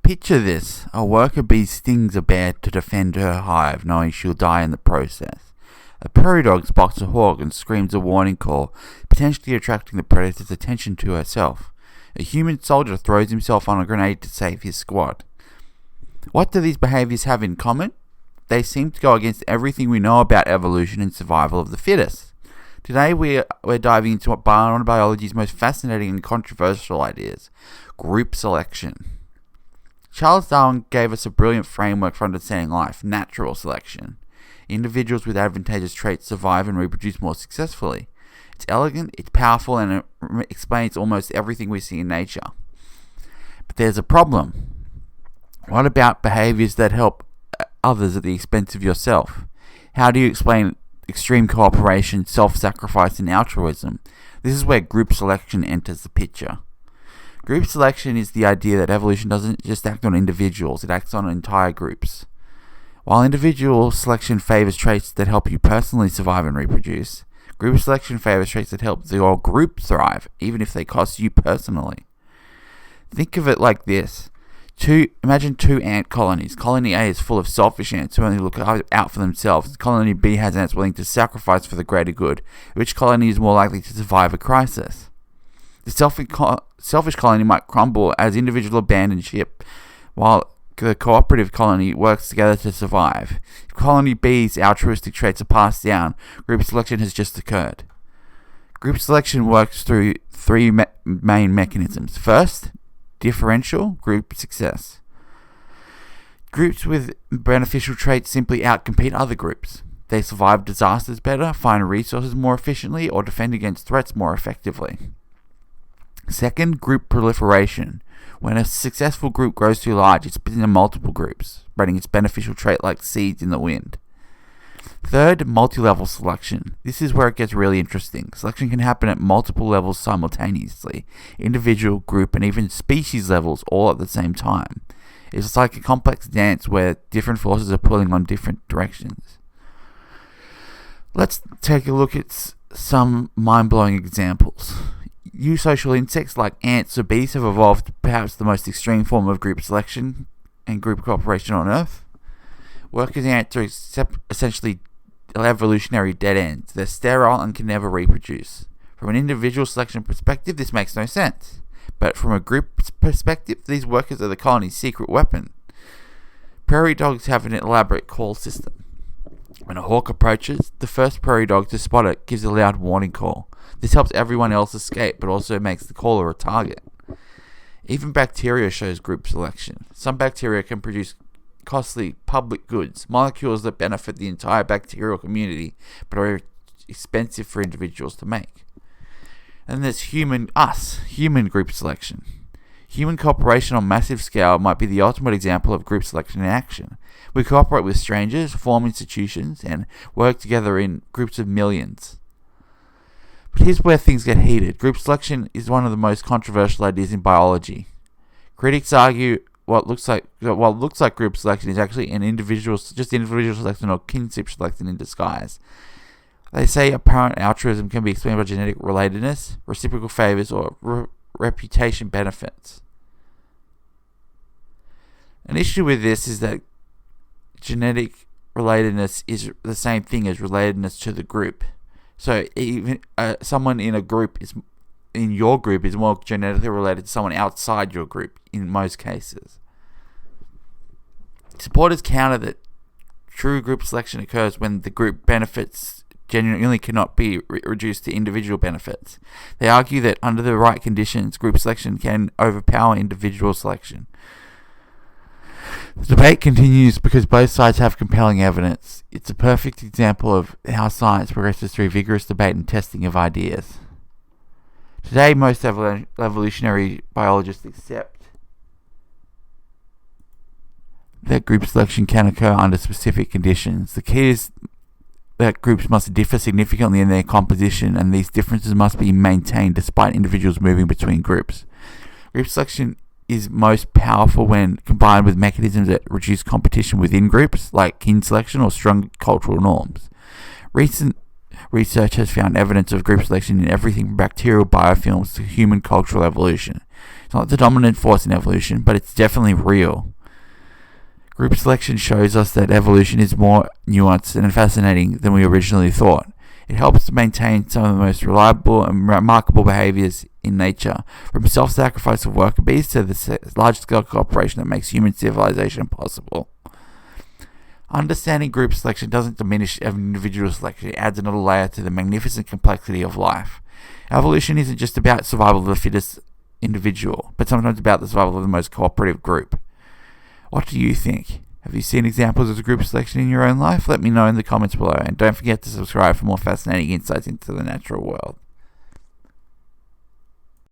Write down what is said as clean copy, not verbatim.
Picture this: a worker bee stings a bear to defend her hive, knowing she'll die in the process. A prairie dog spots a hawk and screams a warning call, potentially attracting the predator's attention to herself. A human soldier throws himself on a grenade to save his squad. What do these behaviors have in common? They seem to go against everything we know about evolution and survival of the fittest. Today we're diving into one of biology's most fascinating and controversial ideas: group selection. Charles Darwin gave us a brilliant framework for understanding life: natural selection. Individuals with advantageous traits survive and reproduce more successfully. It's elegant, it's powerful, and it explains almost everything we see in nature. But there's a problem. What about behaviors that help others at the expense of yourself? How do you explain extreme cooperation, self-sacrifice, and altruism? This is where group selection enters the picture. Group selection is the idea that evolution doesn't just act on individuals, it acts on entire groups. While individual selection favors traits that help you personally survive and reproduce, group selection favors traits that help the whole group thrive, even if they cost you personally. Think of it like this. Imagine two ant colonies. Colony A is full of selfish ants who only look out for themselves. Colony B has ants willing to sacrifice for the greater good. Which colony is more likely to survive a crisis? The selfish colony might crumble as individual abandon ship, while the cooperative colony works together to survive. If colony B's altruistic traits are passed down, group selection has just occurred. Group selection works through three main mechanisms. First, differential group success. Groups with beneficial traits simply outcompete other groups. They survive disasters better, find resources more efficiently, or defend against threats more effectively. Second, group proliferation. When a successful group grows too large, it splits into multiple groups, spreading its beneficial trait like seeds in the wind. Third, multi-level selection. This is where it gets really interesting. Selection can happen at multiple levels simultaneously, individual, group, and even species levels all at the same time. It's like a complex dance where different forces are pulling on different directions. Let's take a look at some mind-blowing examples. Eusocial insects like ants or bees have evolved perhaps the most extreme form of group selection and group cooperation on Earth. Workers ants are essentially evolutionary dead ends. They're sterile and can never reproduce. From an individual selection perspective, this makes no sense. But from a group perspective, these workers are the colony's secret weapon. Prairie dogs have an elaborate call system. When a hawk approaches, the first prairie dog to spot it gives a loud warning call. This helps everyone else escape, but also makes the caller a target. Even bacteria shows group selection. Some bacteria can produce costly public goods, molecules that benefit the entire bacterial community, but are expensive for individuals to make. And there's human group selection. Human cooperation on massive scale might be the ultimate example of group selection in action. We cooperate with strangers, form institutions, and work together in groups of millions. But here's where things get heated. Group selection is one of the most controversial ideas in biology. Critics argue what looks like group selection is actually individual selection or kinship selection in disguise. They say apparent altruism can be explained by genetic relatedness, reciprocal favors, or reputation benefits. An issue with this is that genetic relatedness is the same thing as relatedness to the group. So even someone in your group is more genetically related to someone outside your group in most cases. Supporters counter that true group selection occurs when the group benefits genuinely cannot be reduced to individual benefits. They argue that under the right conditions, group selection can overpower individual selection. The debate continues because both sides have compelling evidence. It's a perfect example of how science progresses through vigorous debate and testing of ideas. Today, most evolutionary biologists accept that group selection can occur under specific conditions. The key is that groups must differ significantly in their composition, and these differences must be maintained despite individuals moving between groups. Group selection is most powerful when combined with mechanisms that reduce competition within groups, like kin selection or strong cultural norms. Recent research has found evidence of group selection in everything from bacterial biofilms to human cultural evolution. It's not the dominant force in evolution, but it's definitely real. Group selection shows us that evolution is more nuanced and fascinating than we originally thought. It helps to maintain some of the most reliable and remarkable behaviors in nature, from self-sacrifice of worker bees to the large-scale cooperation that makes human civilization possible. Understanding group selection doesn't diminish individual selection, it adds another layer to the magnificent complexity of life. Evolution isn't just about survival of the fittest individual, but sometimes about the survival of the most cooperative group. What do you think? Have you seen examples of group selection in your own life? Let me know in the comments below, and don't forget to subscribe for more fascinating insights into the natural world.